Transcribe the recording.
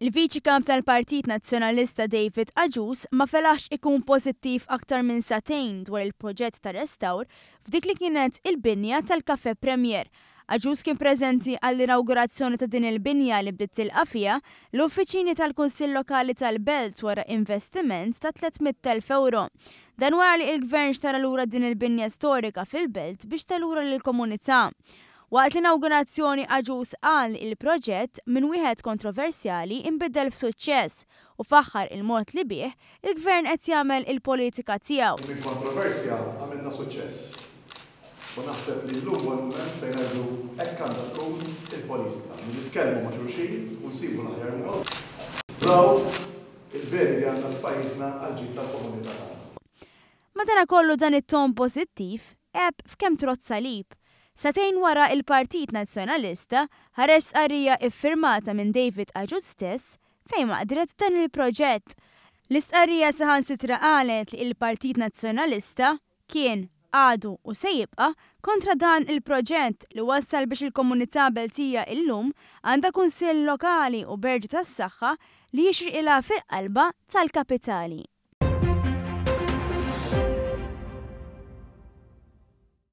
Il-Viċi Kap tal-Partit Nazzjonalista David Agius ma felaħx ikun pożittiv aktar minn sagħtejn dwar il-proġett ta' restawr f'dik li kienet il-binja tal-Kafè Premier. Agius kien preżenti għall-inawgurazzjoni ta' din il-binja li bdiet tilqa' fiha l-uffiċini tal-Kunsill Lokali tal-Belt wara investiment ta' 300,000 euro. Dan wara li l-Gvern xtara lura din il-binja storika fil-Belt biex talura lill-komunità. Waqt l-inawgurazzjoni Agius qal il-proġett minn wieħed kontroversjali inbidel f'suċċess u faħħar il-mod li bih il-Gvern qed jagħmel il-politika tiegħu. Minn kontroversja għamilna suċċess. U naħseb li llum huwa l-mument fejn ngħidu hekk għandha tkun il-politika. Nitkellmu ma' xulxin u nsibu l-aħjar mod. Raw il-veri li għandna f'pajjiżna għal-ġid tal-komunità tagħna. Madankollu dan it-ton pożittiv eb f'kemm trozz salib. Sagħtejn wara il-Partit Nazzjonalista ħareġ stqarrija iffirmata minn David Agius stess fejn ma qdret dan il-proġett. L-istqarrija saħansitra qalet li il-Partit Nazzjonalista kien għadu u se jibqa' kontra dan il-proġett li wassal biex il-komunità Beltija illum għandha kunsill lokali u berġ tas-saħħa li jixrieq ilha fil-qalba tal-kapitali.